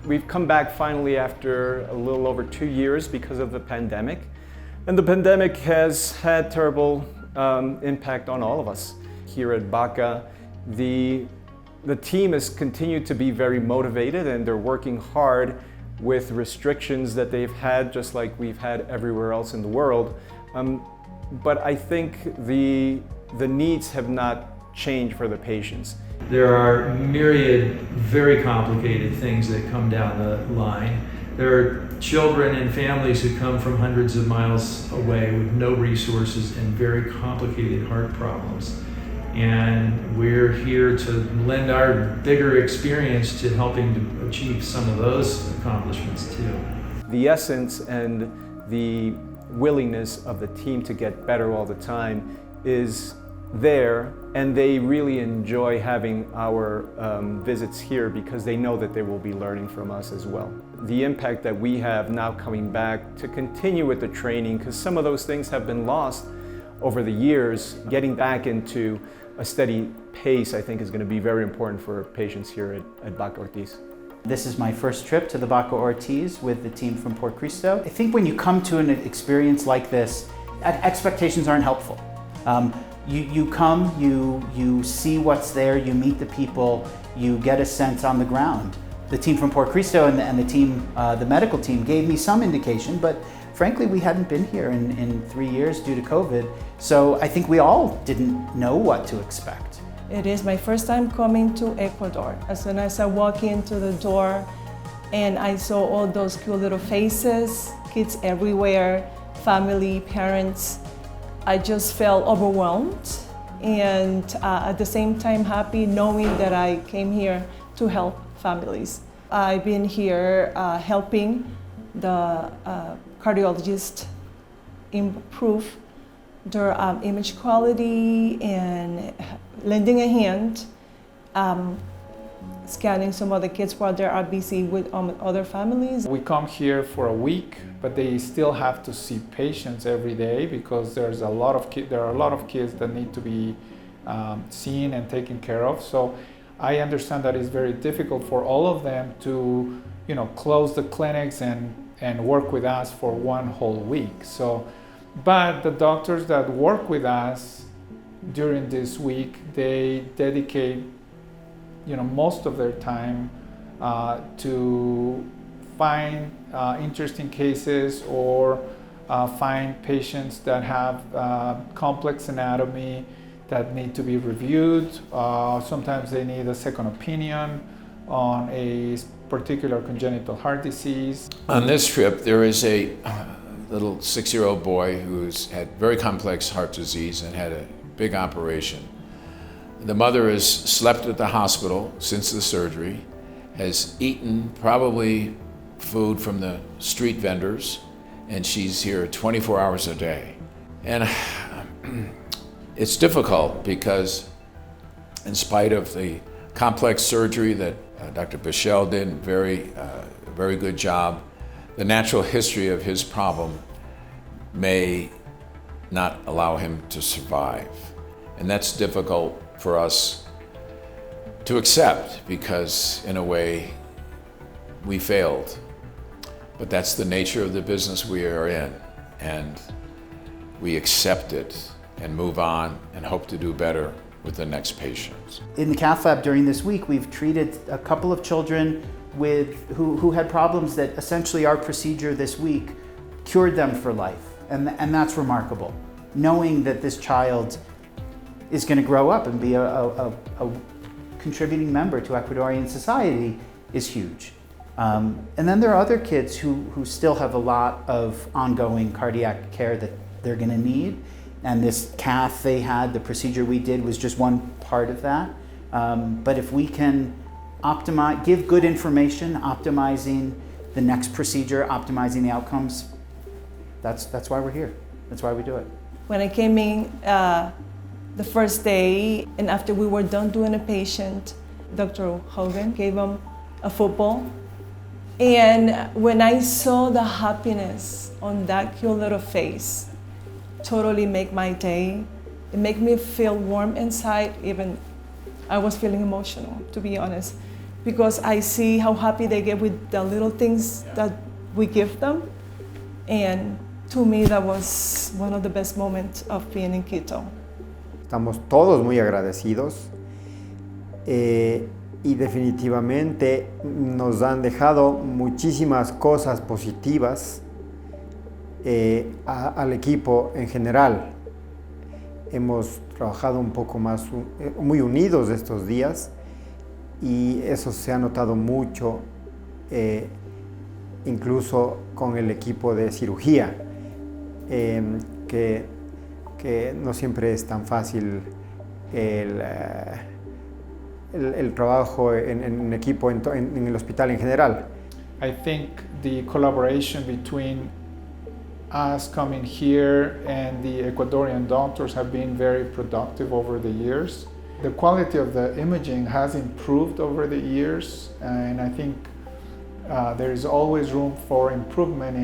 We've come back finally after a little over 2 years because of the pandemic. And the pandemic has had terrible impact on all of us. Here at BACA, the team has continued to be very motivated, and they're working hard with restrictions that they've had, just like we've had everywhere else in the world. But I think the needs have not changed for the patients. There are myriad very complicated things that come down the line. There are children and families who come from hundreds of miles away with no resources and very complicated heart problems. And we're here to lend our bigger experience to helping to achieve some of those accomplishments too. The essence and the willingness of the team to get better all the time is there, and they really enjoy having our visits here because they know that they will be learning from us as well. The impact that we have now coming back to continue with the training, because some of those things have been lost over the years, getting back into a steady pace, I think, is going to be very important for patients here at BACA Ortiz. This is my first trip to the BACA Ortiz with the team from Por Cristo. I think when you come to an experience like this, expectations aren't helpful. You come, you see what's there, you meet the people, you get a sense on the ground. The team from Por Cristo and the team, the medical team, gave me some indication, but frankly, we hadn't been here in 3 years due to COVID, so I think we all didn't know what to expect. It is my first time coming to Ecuador. As soon as I walk into the door and I saw all those cute little faces, kids everywhere, family, parents, I just felt overwhelmed and at the same time happy knowing that I came here to help families. I've been here helping the cardiologists improve their image quality and lending a hand, scanning some of the kids while they are busy with other families. We come here for a week, but they still have to see patients every day because there are a lot of kids that need to be seen and taken care of. So I understand that it's very difficult for all of them to, close the clinics and work with us for one whole week. So, but the doctors that work with us during this week, they dedicate, most of their time to find interesting cases or find patients that have complex anatomy that need to be reviewed. Sometimes they need a second opinion on a particular congenital heart disease. On this trip, there is a little 6-year-old boy who's had very complex heart disease and had a big operation. The mother has slept at the hospital since the surgery, has eaten probably food from the street vendors, and she's here 24 hours a day. And it's difficult because in spite of the complex surgery that Dr. Bichel did, very good job, the natural history of his problem may not allow him to survive. And that's difficult for us to accept because in a way we failed. But that's the nature of the business we are in, and we accept it and move on and hope to do better with the next patients. In the cath lab during this week, we've treated a couple of children who had problems that essentially our procedure this week cured them for life. And that's remarkable. Knowing that this child is going to grow up and be a contributing member to Ecuadorian society is huge. And then there are other kids who still have a lot of ongoing cardiac care that they're going to need. And this cath they had, the procedure we did, was just one part of that. But if we can give good information, optimizing the next procedure, optimizing the outcomes, that's why we're here. That's why we do it. When I came in the first day, and after we were done doing a patient, Dr. Hogan gave him a football. And when I saw the happiness on that cute little face, totally make my day. It made me feel warm inside. Even I was feeling emotional, to be honest, because I see how happy they get with the little things that we give them. And to me, that was one of the best moments of being in Quito. Estamos todos muy agradecidos y definitivamente nos han dejado muchísimas cosas positivas al equipo en general. Hemos trabajado un poco más, muy unidos estos días, y eso se ha notado mucho, incluso con el equipo de cirugía, que no siempre es tan fácil el trabajo en equipo en el hospital en general. I think the collaboration between us coming here and the Ecuadorian doctors have been very productive over the years. The quality of the imaging has improved over the years, and I think there is always room for improvement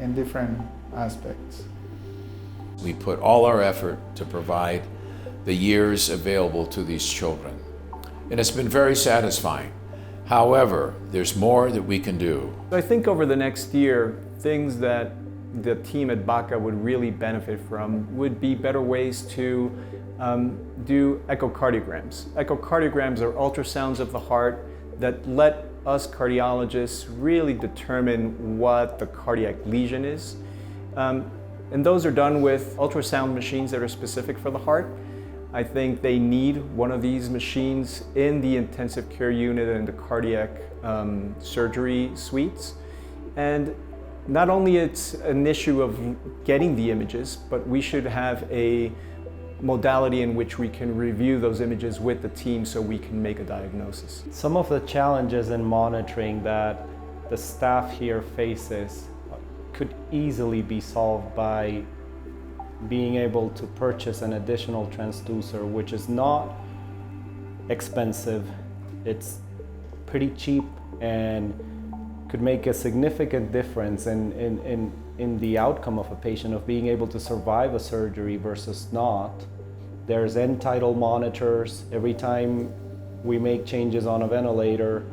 in different aspects. We put all our effort to provide the years available to these children, and it's been very satisfying. However, there's more that we can do. I think over the next year, things that the team at BACA would really benefit from would be better ways to do echocardiograms. Echocardiograms are ultrasounds of the heart that let us cardiologists really determine what the cardiac lesion is. And those are done with ultrasound machines that are specific for the heart. I think they need one of these machines in the intensive care unit and the cardiac surgery suites. And not only it's an issue of getting the images, but we should have a modality in which we can review those images with the team so we can make a diagnosis. Some of the challenges in monitoring that the staff here faces could easily be solved by being able to purchase an additional transducer, which is not expensive. It's pretty cheap and could make a significant difference in the outcome of a patient, of being able to survive a surgery versus not. There's end tidal monitors. Every time we make changes on a ventilator,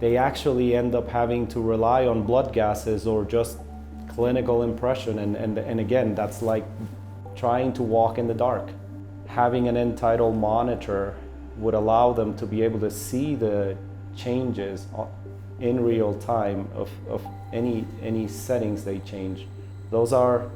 they actually end up having to rely on blood gases or just clinical impression, and again, that's like trying to walk in the dark. Having an end tidal monitor would allow them to be able to see the changes in real time of any settings they change. Those are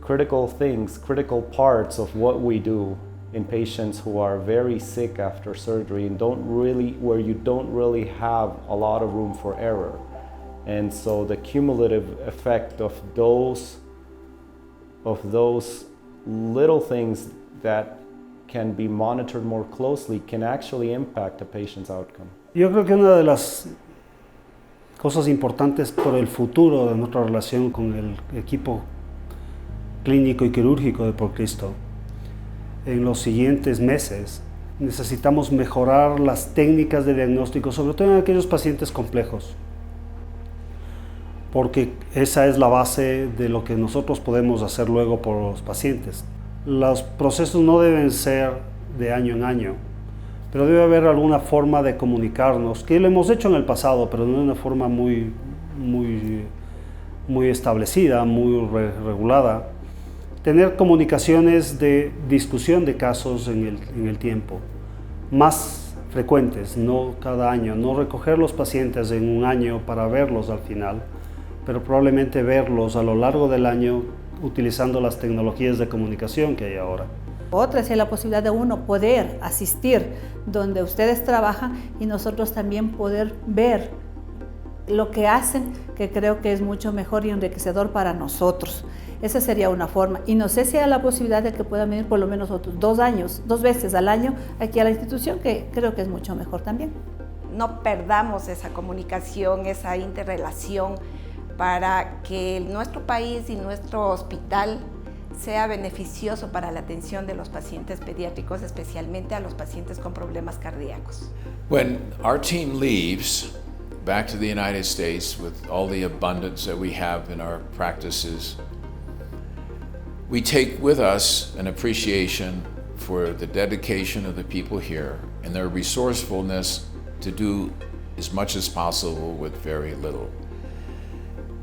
critical things, critical parts of what we do in patients who are very sick after surgery and where you don't really have a lot of room for error. And so the cumulative effect of those little things that can be monitored more closely can actually impact a patient's outcome. Yo creo que una de las cosas importantes por el futuro de nuestra relación con el equipo clínico y quirúrgico de Por Cristo, en los siguientes meses necesitamos mejorar las técnicas de diagnóstico, sobre todo en aquellos pacientes complejos, porque esa es la base de lo que nosotros podemos hacer luego por los pacientes. Los procesos no deben ser de año en año, pero debe haber alguna forma de comunicarnos, que lo hemos hecho en el pasado, pero no de una forma muy establecida, muy regulada. Tener comunicaciones de discusión de casos en el tiempo, más frecuentes, no cada año, no recoger los pacientes en un año para verlos al final, pero probablemente verlos a lo largo del año utilizando las tecnologías de comunicación que hay ahora. Otra es la posibilidad de uno poder asistir donde ustedes trabajan y nosotros también poder ver lo que hacen, que creo que es mucho mejor y enriquecedor para nosotros. Esa sería una forma. Y no sé si hay la posibilidad de que puedan venir por lo menos otros 2 veces al año aquí a la institución, que creo que es mucho mejor también. No perdamos esa comunicación, esa interrelación, para que nuestro país y nuestro hospital sea beneficioso para la atención de los pacientes pediátricos, especialmente a los pacientes con problemas cardíacos. When our team leaves back to the United States with all the abundance that we have in our practices, we take with us an appreciation for the dedication of the people here and their resourcefulness to do as much as possible with very little.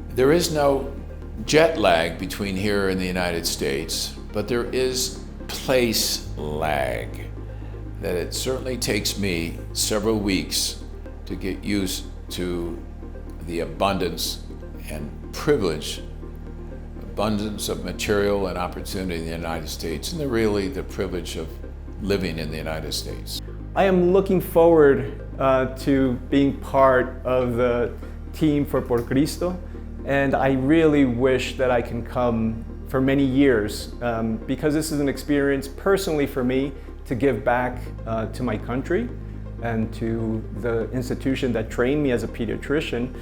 There is no jet lag between here and the United States, but there is place lag, that it certainly takes me several weeks to get used to the abundance and privilege, abundance of material and opportunity in the United States, and the privilege of living in the United States. I am looking forward to being part of the team for Por Cristo, and I really wish that I can come for many years because this is an experience personally for me to give back to my country and to the institution that trained me as a pediatrician,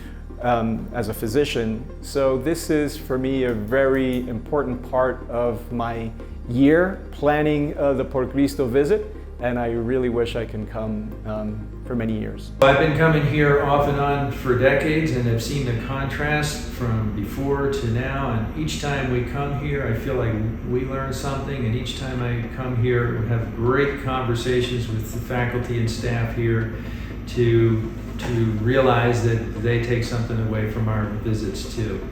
as a physician. So this is for me a very important part of my year planning the Por Cristo visit, and I really wish I can come for many years. I've been coming here off and on for decades and have seen the contrast from before to now, and each time we come here I feel like we learn something, and each time I come here we have great conversations with the faculty and staff here to realize that they take something away from our visits too.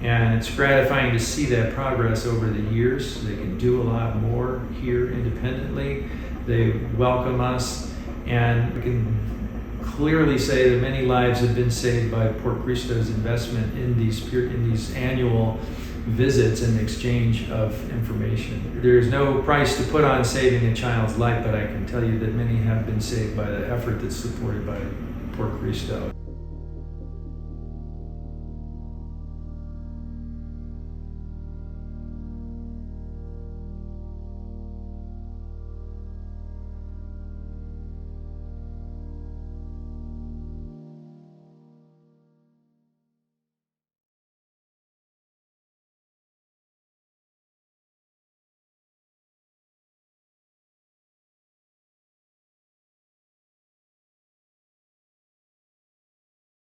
And it's gratifying to see that progress over the years. They can do a lot more here independently. They welcome us, and we can clearly say that many lives have been saved by Por Cristo's investment in these annual visits and exchange of information. There's no price to put on saving a child's life, but I can tell you that many have been saved by the effort that's supported by Por Cristo.